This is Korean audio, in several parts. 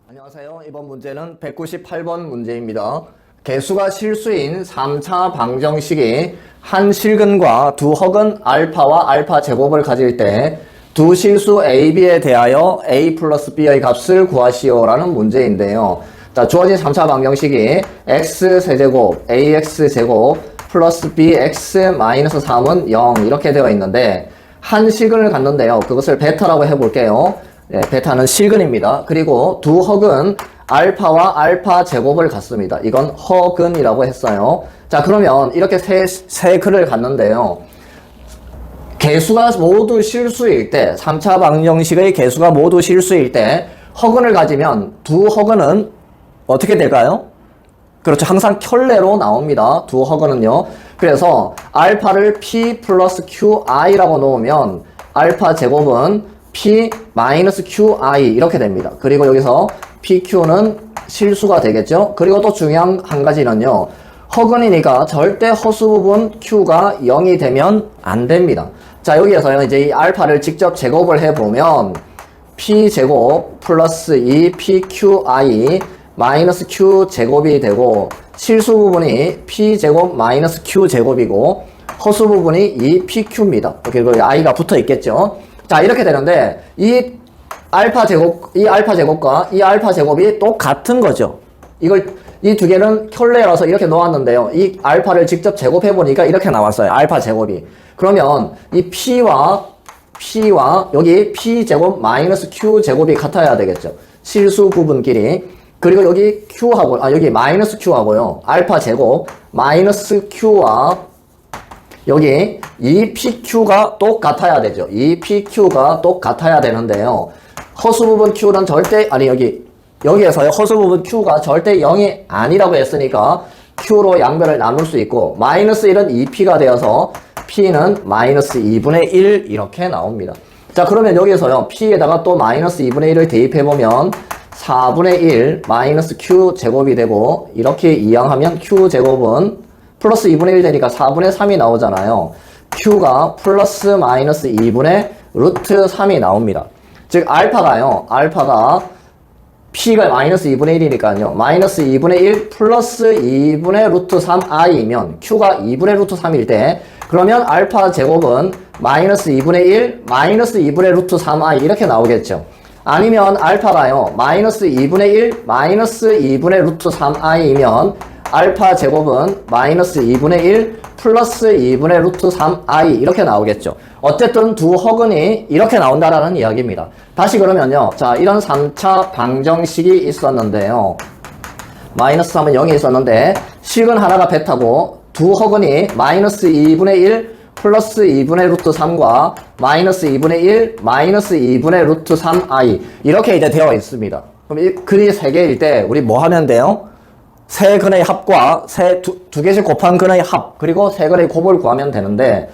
안녕하세요. 이번 문제는 198번 문제입니다. 개수가 실수인 3차 방정식이 한 실근과 두 허근 알파와 알파 제곱을 가질 때 두 실수 a, b에 대하여 a 플러스 b의 값을 구하시오라는 문제인데요. 자, 주어진 3차 방정식이 x 세제곱 ax 제곱 플러스 bx 마이너스 3은 0 이렇게 되어 있는데 한 실근을 갖는데요. 그것을 베타라고 해볼게요. 네, 베타는 실근입니다. 그리고 두 허근 알파와 알파 제곱을 갖습니다. 이건 허근이라고 했어요. 자, 그러면 이렇게 세 근을 갖는데요. 개수가 모두 실수일 때, 3차 방정식의 개수가 모두 실수일 때 허근을 가지면 두 허근은 어떻게 될까요? 그렇죠. 항상 켤레로 나옵니다. 두 허근은요. 그래서 알파를 p 플러스 qi라고 놓으면 알파 제곱은 p 마이너스 qi 이렇게 됩니다. 그리고 여기서 pq는 실수가 되겠죠. 그리고 또 중요한 한 가지는요. 허근이니까 절대 허수 부분 q가 0이 되면 안 됩니다. 자, 여기에서요. 이제 이 알파를 직접 제곱을 해보면 p 제곱 플러스 2pqi 마이너스 q 제곱이 되고 실수 부분이 p 제곱 마이너스 q 제곱이고 허수 부분이 2pq입니다. 그리고 i가 붙어 있겠죠. 자, 이렇게 되는데 이 알파 제곱과 이 알파 제곱이 똑같은 거죠. 이 두 개는 켤레라서 이렇게 놓았는데요. 이 알파를 직접 제곱해 보니까 이렇게 나왔어요. 알파 제곱이. 그러면 이 p와 여기 p 제곱 마이너스 q 제곱이 같아야 되겠죠. 실수 부분끼리. 그리고 여기 q하고 여기 마이너스 q하고요. 알파 제곱 마이너스 q와 여기 2pq가 똑같아야 되죠. 2pq가 똑같아야 되는데요. 허수 부분 q는 절대 여기에서요. 허수 부분 q가 절대 0이 아니라고 했으니까 q로 양변을 나눌 수 있고 마이너스 1은 2p가 되어서 p는 마이너스 2분의 1 이렇게 나옵니다. 자, 그러면 여기에서요. p에다가 또 마이너스 2분의 1을 대입해보면 4분의 1 마이너스 q 제곱이 되고 이렇게 이항하면 q 제곱은 플러스 2분의 1 되니까 4분의 3이 나오잖아요. q가 플러스 마이너스 2분의 루트 3이 나옵니다. 즉 알파가 p가 마이너스 2분의 1이니까요. 마이너스 2분의 1 플러스 2분의 루트 3i면 q가 2분의 루트 3일 때 그러면 알파 제곱은 마이너스 2분의 1 마이너스 2분의 루트 3i 이렇게 나오겠죠. 아니면 알파가요. 마이너스 2분의 1 마이너스 2분의 루트 3i면 알파 제곱은 마이너스 2분의 1 플러스 2분의 루트 3i 이렇게 나오겠죠. 어쨌든 두 허근이 이렇게 나온다라는 이야기입니다. 다시 그러면요. 자, 이런 3차 방정식이 있었는데요. 마이너스 3은 0이 있었는데 식은 하나가 베타고 두 허근이 마이너스 2분의 1 플러스 2분의 루트 3과 마이너스 2분의 1 마이너스 2분의 루트 3i 이렇게 이제 되어 있습니다. 그럼 이 근이 3개일 때 우리 뭐 하면 돼요? 세 근의 합과 두 개씩 곱한 근의 합 그리고 세 근의 곱을 구하면 되는데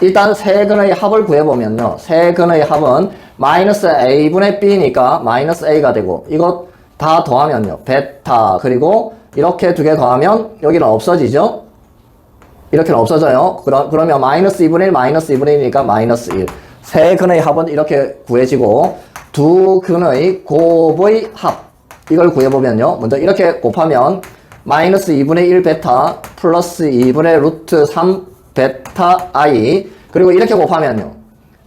일단 세 근의 합을 구해보면요. 세 근의 합은 마이너스 a분의 b니까 마이너스 a가 되고 이것 다 더하면요. 베타 그리고 이렇게 두 개 더하면 여기는 없어지죠. 이렇게는 없어져요. 그러면 마이너스 2분의 1 마이너스 2분의 1이니까 마이너스 1. 세 근의 합은 이렇게 구해지고 두 근의 곱의 합 이걸 구해보면요. 먼저 이렇게 곱하면 마이너스 2분의 1 베타 플러스 2분의 루트 3 베타 i 그리고 이렇게 곱하면요.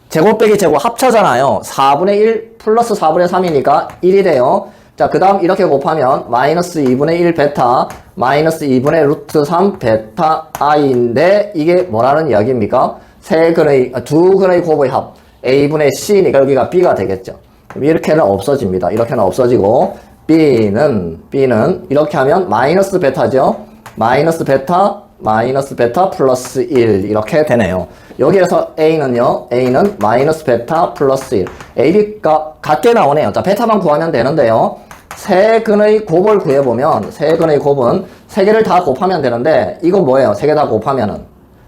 제곱 빼기 제곱 합쳐잖아요. 4분의 1 플러스 4분의 3이니까 1이 돼요. 자, 그 다음 이렇게 곱하면 마이너스 2분의 1 베타 마이너스 2분의 루트 3 베타 i인데 이게 뭐라는 이야기입니까? 두 근의 곱의 합 a분의 c니까 여기가 b가 되겠죠. 이렇게는 없어집니다. 이렇게는 없어지고 B는 이렇게 하면 마이너스 베타죠. 마이너스 베타 플러스 1 이렇게 되네요. 여기에서 A는 마이너스 베타 플러스 1 A, B가 같게 나오네요. 자, 베타만 구하면 되는데요. 세 근의 곱을 구해보면 세 근의 곱은 세 개를 다 곱하면 되는데 이건 뭐예요? 세 개 다 곱하면은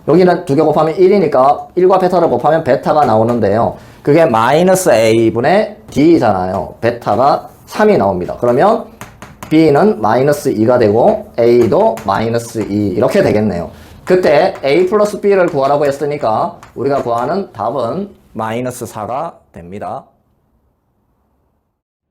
여기는 두 개 곱하면 1이니까 1과 베타를 곱하면 베타가 나오는데요. 그게 마이너스 A분의 D잖아요. 베타가 3이 나옵니다. 그러면 B는 마이너스 2가 되고 A도 마이너스 2 이렇게 되겠네요. 그때 A 플러스 B를 구하라고 했으니까 우리가 구하는 답은 마이너스 4가 됩니다.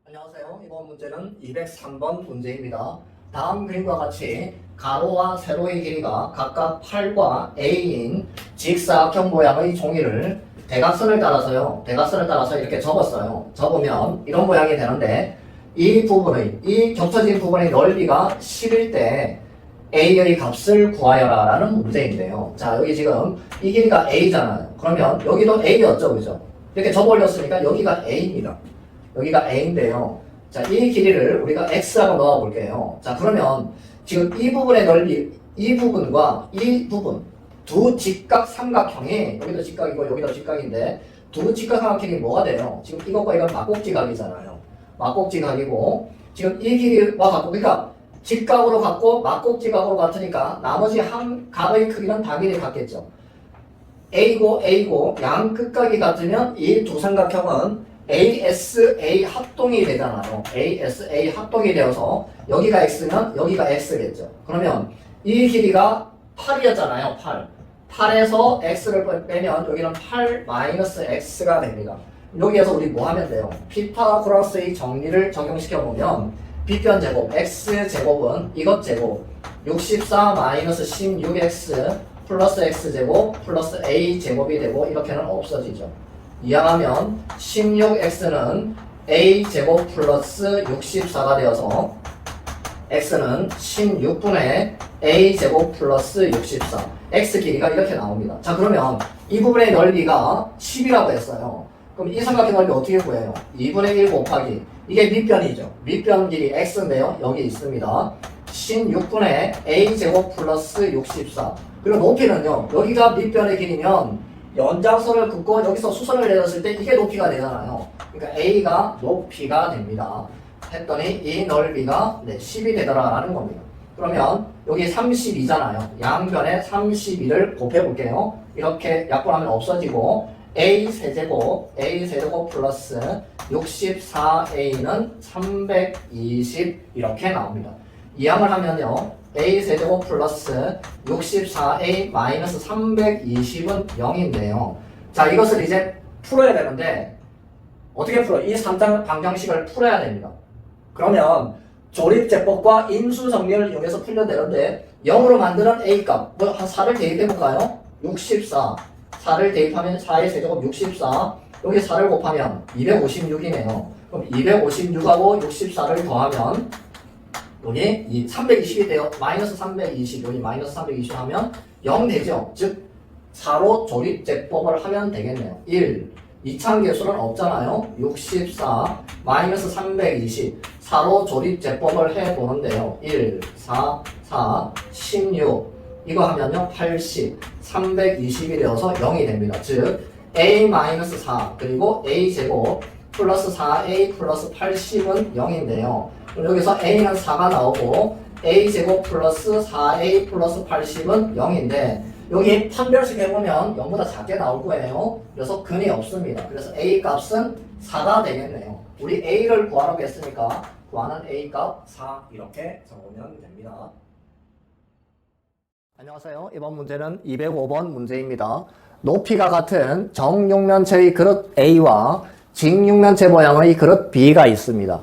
안녕하세요. 이번 문제는 문제는 203번 문제입니다. 다음 그림과 같이 가로와 세로의 길이가 각각 8과 A인 직사각형 모양의 종이를 대각선을 따라서 이렇게 접었어요. 접으면 이런 모양이 되는데 이 겹쳐진 부분의 넓이가 10일 때 A의 값을 구하여라 라는 문제인데요. 자, 여기 지금 이 길이가 A잖아요. 그러면 여기도 A였죠, 그죠? 이렇게 접어 올렸으니까 여기가 A입니다. 여기가 A인데요. 자, 이 길이를 우리가 X라고 넣어 볼게요. 자, 그러면 지금 이 부분의 넓이, 이 부분과 이 부분, 두 직각 삼각형이, 여기도 직각이고 여기도 직각인데, 두 직각 삼각형이 뭐가 돼요? 지금 이것과 이건 막곡지각이잖아요. 막곡지각이고, 지금 이 길이와 같고, 그러니까 직각으로 같고 막곡지각으로 같으니까 나머지 한 각의 크기는 당연히 같겠죠. A고 양 끝각이 같으면 이 두 삼각형은 ASA 합동이 되잖아요. ASA 합동이 되어서 여기가 X면 여기가 X겠죠. 그러면 이 길이가 8이었잖아요. 8에서 X를 빼면 여기는 8 마이너스 X가 됩니다. 여기에서 우리 뭐 하면 돼요? 피타고라스의 정리를 적용시켜 보면 B변 제곱 X제곱은 이것 제곱 64 마이너스 16X 플러스 X제곱 플러스 A제곱이 되고 이렇게는 없어지죠. 이항하면 16X는 A제곱 플러스 64가 되어서 X는 16분의 A제곱 플러스 64 X 길이가 이렇게 나옵니다. 자, 그러면 이 부분의 넓이가 10이라고 했어요. 그럼 이 삼각형 넓이 어떻게 구해요? 2분의 1 곱하기 이게 밑변이죠. 밑변 길이 X인데요. 여기 있습니다. 16분의 A제곱 플러스 64 그리고 높이는요. 여기가 밑변의 길이면 연장선을 긋고 여기서 수선을 내렸을 때 이게 높이가 되잖아요. 그러니까 A가 높이가 됩니다. 했더니 이 넓이가 10이 되더라라는 겁니다. 그러면 여기 32잖아요. 양변에 32를 곱해볼게요. 이렇게 약분하면 없어지고 A 세제곱 플러스 64A는 320 이렇게 나옵니다. 이항을 하면요. A 세제곱 플러스 64A 마이너스 320은 0인데요. 자, 이것을 이제 풀어야 되는데 어떻게 풀어요? 이 3장 방정식을 풀어야 됩니다. 그러면 조립제법과 인수정리를 이용해서 풀려야 되는데 0으로 만드는 A값 뭐 한 4를 대입해볼까요? 64 4를 대입하면 4의 세제곱 64 여기 4를 곱하면 256이네요. 그럼 256하고 64를 더하면 여기 이 320이 돼요. 마이너스 320 여기 마이너스 320 하면 0 되죠. 즉 4로 조립제법을 하면 되겠네요. 1 이차계수는 없잖아요. 64 마이너스 320 4로 조립제법을 해보는데요. 1 4 16 이거 하면요 80 320이 되어서 0이 됩니다. 즉 A-4 그리고 A제곱 플러스 4A 플러스 80은 0인데요. 그럼 여기서 A는 4가 나오고 A제곱 플러스 4A 플러스 80은 0인데 여기 판별식 해보면 0보다 작게 나올 거예요. 그래서 근이 없습니다. 그래서 A 값은 4가 되겠네요. 우리 A를 구하라고 했으니까 구하는 A 값 4 이렇게 적으면 됩니다. 안녕하세요. 이번 문제는 205번 문제입니다. 높이가 같은 정육면체의 그릇 A와 직육면체 모양의 그릇 B가 있습니다.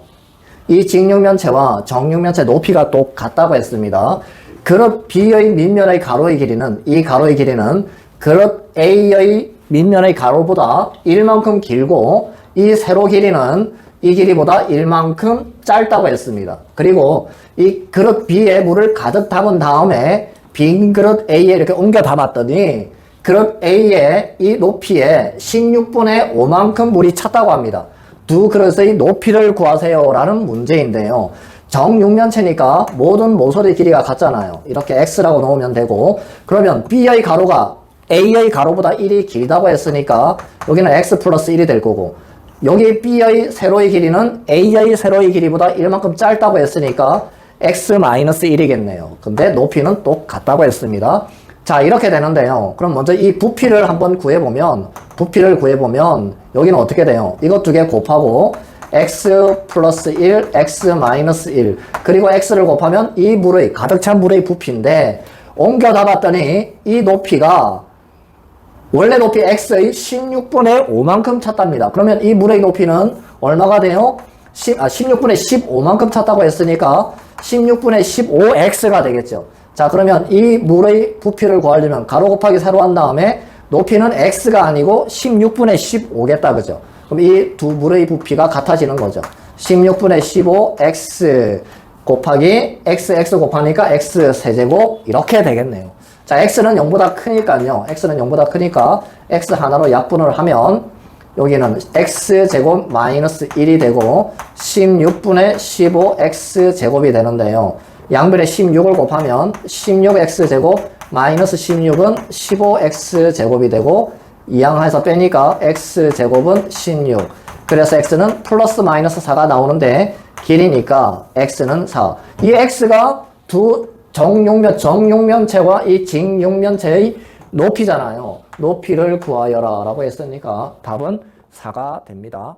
이 직육면체와 정육면체 높이가 똑같다고 했습니다. 그릇 B의 밑면의 가로의 길이는 이 가로의 길이는 그릇 A의 밑면의 가로보다 1만큼 길고 이 세로 길이는 이 길이보다 1만큼 짧다고 했습니다. 그리고 이 그릇 B에 물을 가득 담은 다음에 빈 그릇 A에 이렇게 옮겨 담았더니 그릇 A의 이 높이에 16분의 5만큼 물이 찼다고 합니다. 두 그릇의 높이를 구하세요 라는 문제인데요. 정육면체니까 모든 모서리 길이가 같잖아요. 이렇게 X라고 넣으면 되고 그러면 B의 가로가 A의 가로보다 1이 길다고 했으니까 여기는 X 플러스 1이 될 거고 여기 B의 세로의 길이는 A의 세로의 길이보다 1만큼 짧다고 했으니까 X 마이너스 1이겠네요. 근데 높이는 똑같다고 했습니다. 자, 이렇게 되는데요. 그럼 먼저 이 부피를 한번 구해보면 여기는 어떻게 돼요? 이것 두 개 곱하고 x 플러스 1, x 마이너스 1 그리고 x를 곱하면 이 물의 가득 찬 물의 부피인데 옮겨 담았더니 이 높이가 원래 높이 x의 16분의 5만큼 찼답니다. 그러면 이 물의 높이는 얼마가 돼요? 16분의 15만큼 찼다고 했으니까 16분의 15x가 되겠죠. 자, 그러면 이 물의 부피를 구하려면 가로 곱하기 세로 한 다음에 높이는 x가 아니고 16분의 15겠다. 그죠? 그럼 이 두 물의 부피가 같아지는 거죠. 16분의 15 x 곱하기 x 곱하니까 x 세제곱 이렇게 되겠네요. 자, x는 0보다 크니까요. x는 0보다 크니까 x 하나로 약분을 하면 여기는 x제곱 마이너스 1이 되고 16분의 15x제곱이 되는데요. 양변에 16을 곱하면 16x제곱 마이너스 16은 15x제곱이 되고 이항해서 빼니까 x제곱은 16. 그래서 x는 플러스 마이너스 4가 나오는데 길이니까 x는 4. 이 x가 두 정육면체와 이 직육면체의 높이잖아요. 높이를 구하여라 라고 했으니까 답은 4가 됩니다.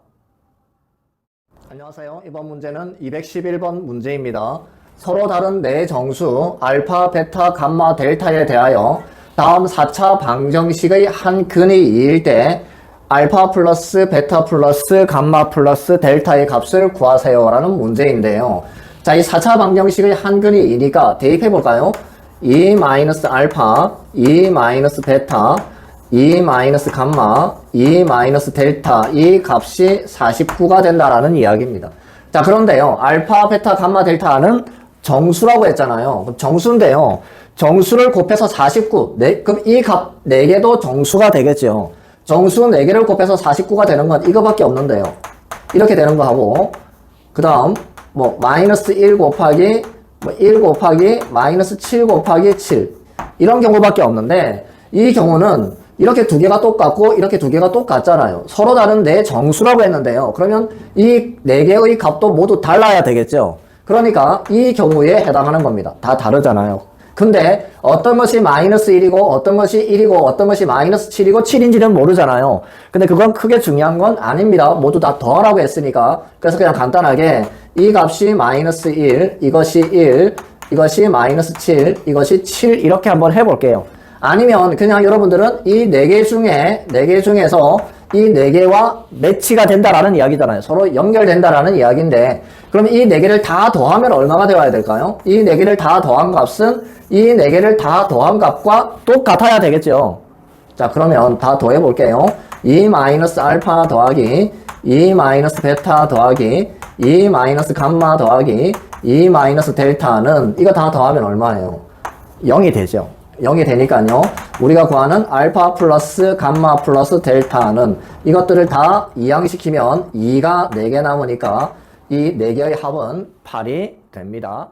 안녕하세요. 이번 문제는 211번 문제입니다. 서로 다른 네 정수 알파, 베타, 감마, 델타에 대하여 다음 4차 방정식의 한 근이 2일 때 알파 플러스 베타 플러스 감마 플러스 델타의 값을 구하세요 라는 문제인데요. 자, 이 4차 방정식의 한 근이 2니까 대입해 볼까요? 2 마이너스 알파, 2 마이너스 베타, 2 마이너스 감마, 2 마이너스 델타 이 값이 49가 된다라는 이야기입니다. 자, 그런데요. 알파, 베타, 감마, 델타는 정수라고 했잖아요. 정수인데요. 정수를 곱해서 49. 그럼 이 값 4개도 정수가 되겠죠. 정수 4개를 곱해서 49가 되는 건 이거밖에 없는데요. 이렇게 되는 거 하고, 그 다음, 마이너스 1 곱하기, 1 곱하기, 마이너스 7 곱하기 7. 이런 경우밖에 없는데, 이 경우는 이렇게 두 개가 똑같고, 이렇게 두 개가 똑같잖아요. 서로 다른 네 정수라고 했는데요. 그러면 이 4개의 값도 모두 달라야 되겠죠. 그러니까 이 경우에 해당하는 겁니다. 다 다르잖아요. 근데 어떤 것이 마이너스 1이고 어떤 것이 1이고 어떤 것이 마이너스 7이고 7인지는 모르잖아요. 근데 그건 크게 중요한 건 아닙니다. 모두 다 더하라고 했으니까. 그래서 그냥 간단하게 이 값이 마이너스 1, 이것이 1, 이것이 마이너스 7, 이것이 7 이렇게 한번 해볼게요. 아니면 그냥 여러분들은 이 4개 중에서 이 4개와 매치가 된다라는 이야기잖아요. 서로 연결된다라는 이야기인데, 그럼 이 4개를 다 더하면 얼마가 되어야 될까요? 이 4개를 다 더한 값은 이 4개를 다 더한 값과 똑같아야 되겠죠. 자, 그러면 다 더해 볼게요. 2 마이너스 알파 더하기 2 마이너스 베타 더하기 2 마이너스 감마 더하기 2 마이너스 델타는 이거 다 더하면 얼마예요? 0이 되죠. 0이 되니까요. 우리가 구하는 알파 플러스 감마 플러스 델타는 이것들을 다 이항시키면 2가 4개 남으니까 이 4개의 합은 8이 됩니다.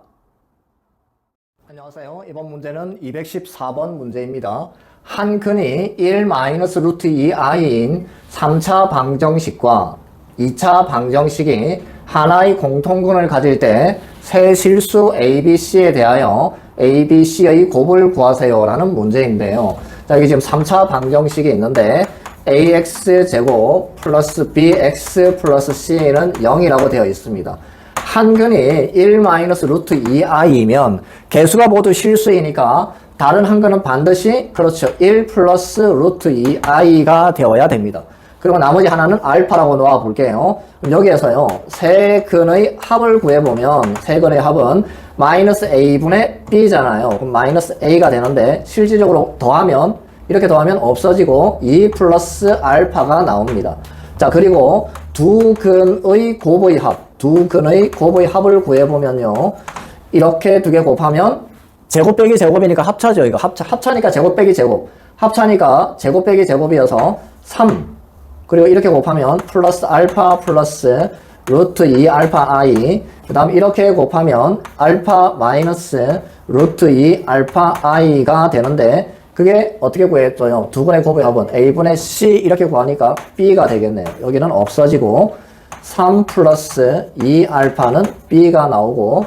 안녕하세요. 이번 문제는 214번 문제입니다. 한 근이 1 마이너스 루트 2i인 3차 방정식과 2차 방정식이 하나의 공통근을 가질 때 세 실수 ABC에 대하여 ABC의 곱을 구하세요 라는 문제인데요. 자, 여기 지금 3차 방정식이 있는데 AX제곱 플러스 BX 플러스 C는 0이라고 되어 있습니다. 한 근이 1 마이너스 루트 2i이면 개수가 모두 실수이니까 다른 한 근은 반드시 그렇죠. 1 플러스 루트 2i가 되어야 됩니다. 그리고 나머지 하나는 알파라고 놓아 볼게요. 여기에서요, 세 근의 합을 구해보면, 세 근의 합은 마이너스 a분의 b잖아요. 그럼 마이너스 a가 되는데, 실질적으로 더하면, 이렇게 더하면 없어지고, 2 플러스 알파가 나옵니다. 자, 그리고 두 근의 곱의 합을 구해보면요, 이렇게 두 개 곱하면, 제곱 빼기 제곱이니까 합차죠. 이거 합차니까 제곱 빼기 제곱. 합차니까 제곱 빼기 제곱이어서 3. 그리고 이렇게 곱하면 플러스 알파 플러스 루트 2 알파 i. 그 다음 이렇게 곱하면 알파 마이너스 루트 2 알파 i가 되는데 그게 어떻게 구했어요? 두 분의 곱의 합은 a분의 c 이렇게 구하니까 b가 되겠네요. 여기는 없어지고 3 플러스 2 알파는 b가 나오고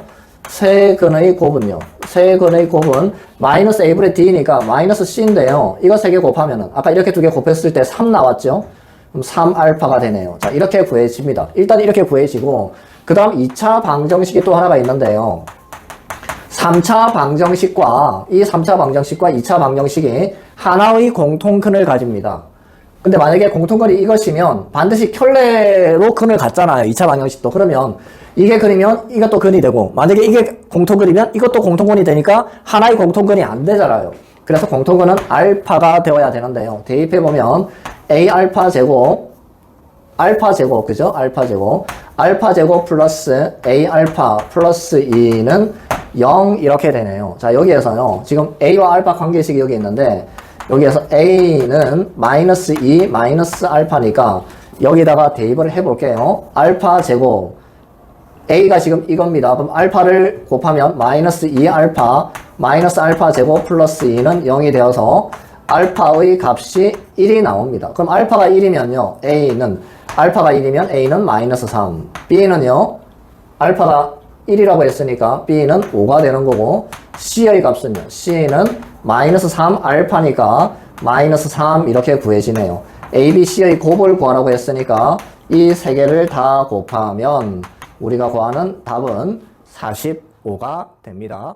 세 근의 곱은요. 세 근의 곱은 마이너스 a분의 d니까 마이너스 c인데요. 이거 세 개 곱하면은 아까 이렇게 두 개 곱했을 때 3 나왔죠? 그럼 3알파가 되네요. 자, 이렇게 구해집니다. 일단 이렇게 구해지고 그 다음 2차 방정식이 또 하나가 있는데요. 3차 방정식과 이 3차 방정식과 2차 방정식이 하나의 공통근을 가집니다. 근데 만약에 공통근이 이것이면 반드시 켤레로 근을 갖잖아요. 2차 방정식도. 그러면 이게 근이면 이것도 근이 되고, 만약에 이게 공통근이면 이것도 공통근이 되니까 하나의 공통근이 안 되잖아요. 그래서 공통근은 알파가 되어야 되는데요. 대입해보면 A 알파 제곱, 그죠? 알파 제곱 플러스 A 알파 플러스 2는 0 이렇게 되네요. 자, 여기에서요. 지금 A와 알파 관계식이 여기 있는데, 여기에서 A는 마이너스 2 마이너스 알파니까 여기다가 대입을 해볼게요. 알파 제곱 A가 지금 이겁니다. 그럼 알파를 곱하면 마이너스 2 알파 마이너스 알파 제곱 플러스 2는 0이 되어서 알파의 값이 1이 나옵니다. 그럼 알파가 1이면요. 알파가 1이면 A는 마이너스 3, B는요. 알파가 1이라고 했으니까 B는 5가 되는 거고, C의 값은요. C는 마이너스 3 알파니까 마이너스 3 이렇게 구해지네요. A, B, C의 곱을 구하라고 했으니까 이 세 개를 다 곱하면 우리가 구하는 답은 45가 됩니다.